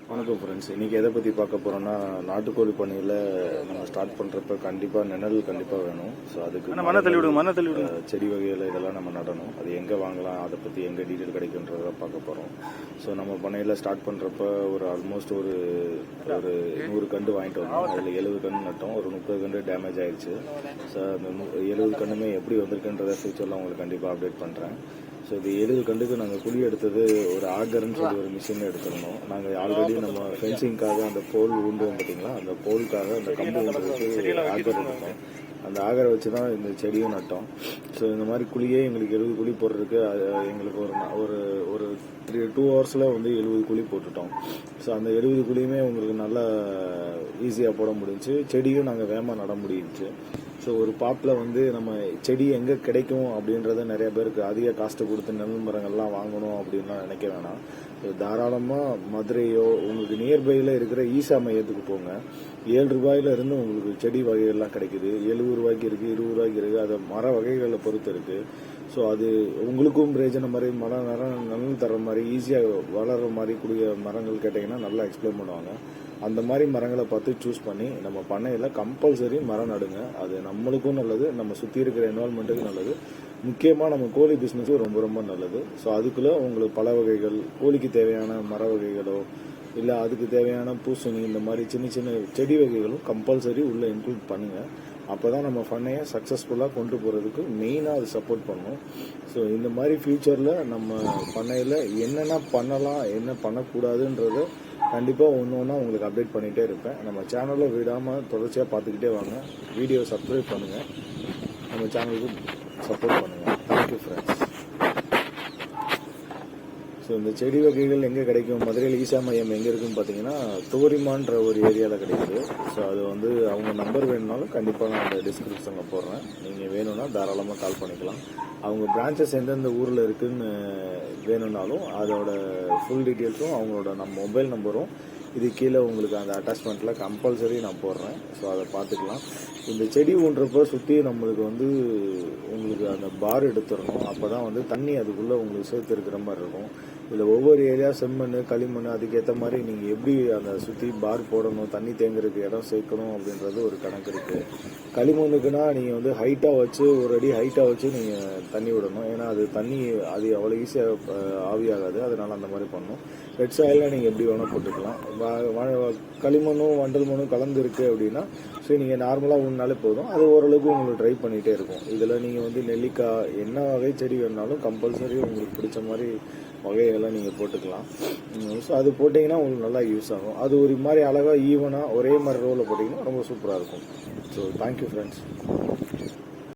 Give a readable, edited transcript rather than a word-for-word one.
வணக்கம் ஃப்ரெண்ட்ஸ். இன்றைக்கி எதை பற்றி பார்க்க போகிறோன்னா, நாட்டுக்கோழி பண்ணையில் நம்ம ஸ்டார்ட் பண்ணுறப்ப கண்டிப்பாக நிழல் கண்டிப்பாக வேணும். ஸோ அதுக்கு மண்ணை தள்ளி விடுங்க. செடி வகையில் இதெல்லாம் நம்ம நடணும். அது எங்கே வாங்கலாம், அதை பற்றி எங்கே டீட்டெயில் கிடைக்குன்றதை பார்க்க போகிறோம். ஸோ நம்ம பண்ணையில் ஸ்டார்ட் பண்ணுறப்ப ஒரு ஆல்மோஸ்ட் ஒரு 100 கண்டு வாங்கிட்டு வந்தோம். அதில் 70 கண்டு நட்டோம். ஒரு 30 கண்டு டேமேஜ் ஆகிடுச்சு. ஸோ அந்த 70 கண்டுமே எப்படி வந்திருக்குன்றதை ஃபியூச்சரில் உங்களுக்கு கண்டிப்பாக அப்டேட் பண்ணுறேன். ஸோ இது 70 கண்டுக்கு நாங்கள் குழி எடுத்தது ஒரு ஆகர்ன்னு சொல்லி ஒரு மிஷின் எடுத்துருந்தோம். நாங்கள் ஆல்ரெடி நம்ம ஃபென்சிங்காக அந்த போல் ஊண்டு பார்த்தீங்களா, அந்த போலுக்காக அந்த கம்பு ஊண்டுறதுக்கு ஆகர் எடுத்தோம். அந்த ஆகரை வச்சு தான் இந்த செடியும் நட்டோம். ஸோ இந்த மாதிரி குழியே எங்களுக்கு 70 குழி போடுறதுக்கு எங்களுக்கு ஒரு ஒரு 2 ஹவர்ஸில் வந்து 70 குழி போட்டுட்டோம். ஸோ அந்த 70 குழியுமே உங்களுக்கு நல்லா ஈஸியாக போட முடிஞ்சிச்சு. செடியும் நாங்கள் வேகமாக நட முடிஞ்சிச்சு. ஸோ ஒரு பாட்டில் வந்து நம்ம செடி எங்கே கிடைக்கும் அப்படின்றத நிறைய பேருக்கு அதிக காஸ்ட்டு கொடுத்து நெல் மரங்கள்லாம் வாங்கணும் அப்படின்லாம் நினைக்க வேணாம். தாராளமாக மதுரையோ உங்களுக்கு நியர்பையில் இருக்கிற ஈசா மையத்துக்கு போங்க. 7 ரூபாயிலிருந்து உங்களுக்கு செடி வகைகள்லாம் கிடைக்குது. 70 ரூபாய்க்கு இருக்குது, 20 ரூபாய்க்கு இருக்குது. அது மர வகைகளை பொறுத்து இருக்குது. ஸோ அது உங்களுக்கும் பிரயோஜனம் மாதிரி நலன் தர மாதிரி ஈஸியாக வளர்கிற மாதிரி கூடிய மரங்கள் கேட்டிங்கன்னா நல்லா எக்ஸ்பிளைன் பண்ணுவாங்க. அந்த மாதிரி மரங்களை பார்த்து சூஸ் பண்ணி நம்ம பண்ணையில் கம்பல்சரி மரம் நடுங்க. அது நம்மளுக்கும் நல்லது, நம்ம சுற்றி இருக்கிற என்வால்மெண்ட்டுக்கும் நல்லது, முக்கியமாக நம்ம கோழி பிஸ்னஸும் ரொம்ப ரொம்ப நல்லது. ஸோ அதுக்குள்ளே உங்களுக்கு பல வகைகள், கோழிக்கு தேவையான மர வகைகளோ இல்லை அதுக்கு தேவையான பூசணி, இந்த மாதிரி சின்ன சின்ன செடி வகைகளும் கம்பல்சரி உள்ளே இன்க்ளூட் பண்ணுங்கள். அப்போ தான் நம்ம பண்ணையை சக்ஸஸ்ஃபுல்லாக கொண்டு போகிறதுக்கு மெயினாக அது சப்போர்ட் பண்ணும். ஸோ இந்த மாதிரி ஃப்யூச்சரில் நம்ம பண்ணையில் என்னென்ன பண்ணலாம், என்ன பண்ணக்கூடாதுன்றத கண்டிப்பாக ஒன்று ஒன்றா உங்களுக்கு அப்டேட் பண்ணிகிட்டே இருப்பேன். நம்ம சேனலை விடாமல் தொடர்ச்சியாக பார்த்துக்கிட்டே வாங்க. வீடியோ சப்ஸ்கிரைப் பண்ணுங்கள், நம்ம சேனலுக்கு சப்போர்ட் பண்ணுங்கள். Thank you friends. ஸோ இந்த செடி வகைகள் எங்கே கிடைக்கும், மதுரையில் ஈசா மையம் எங்கே இருக்குன்னு பார்த்தீங்கன்னா தோரிமான்ற ஒரு ஏரியாவில் கிடைக்குது. ஸோ அது வந்து அவங்க நம்பர் வேணும்னாலும் கண்டிப்பாக நான் அந்த டிஸ்கிரிப்ஷனில் போடுறேன். நீங்கள் வேணும்னா தாராளமாக கால் பண்ணிக்கலாம். அவங்க பிரான்ச்சஸ் எந்தெந்த ஊரில் இருக்குதுன்னு வேணும்னாலும் அதோட ஃபுல் டீட்டெயில்ஸும் அவங்களோட மொபைல் நம்பரும் இது கீழே உங்களுக்கு அந்த அட்டாச்மெண்ட்டில் கம்பல்சரி நான் போடுறேன். ஸோ அதை பார்த்துக்கலாம். இந்த செடி ஊன்றப்போ சுற்றி நம்மளுக்கு வந்து உங்களுக்கு அந்த பார் எடுத்துடணும். அப்போ தான் வந்து தண்ணி அதுக்குள்ளே உங்களுக்கு சேர்த்து இருக்கிற மாதிரி இருக்கும். இதில் ஒவ்வொரு ஏரியா செம்மண், களிமண், அதுக்கேற்ற மாதிரி நீங்கள் எப்படி அந்த சுற்றி பார் போடணும், தண்ணி தேங்குறதுக்கு இடம் சேர்க்கணும் அப்படின்றது ஒரு கணக்கு இருக்குது. களிமண்ணுக்குன்னா நீங்கள் வந்து ஹைட்டாக வச்சு, ஒரு அடி ஹைட்டாக வச்சு நீங்கள் தண்ணி விடணும். ஏன்னா அது தண்ணி அது அவ்வளோ ஈஸியாக ஆவியாகாது. அதனால் அந்த மாதிரி பண்ணணும். ரெட் சாயிலில் நீங்கள் எப்படி வேணால் போட்டுக்கலாம். களிமண்ணும் வண்டல் மண்ணும் கலந்து இருக்குது அப்படின்னா ஸோ நீங்கள் நார்மலாக ஊன்னாலே போதும். அது ஓரளவுக்கு உங்களுக்கு ட்ரை பண்ணிகிட்டே இருக்கும். இதில் நீங்கள் வந்து நெல்லிக்காய் என்ன வகை செடி வேணாலும் கம்பல்சரி உங்களுக்கு பிடிச்ச மாதிரி வகையெல்லாம் நீங்கள் போட்டுக்கலாம். ஸோ அது போட்டிங்கன்னா உங்களுக்கு நல்லா யூஸ் ஆகும். அது ஒரு மாதிரி அழகாக ஈவனாக ஒரே மாதிரி ரோவில் போட்டிங்கன்னா ரொம்ப சூப்பராக இருக்கும். So thank you friends.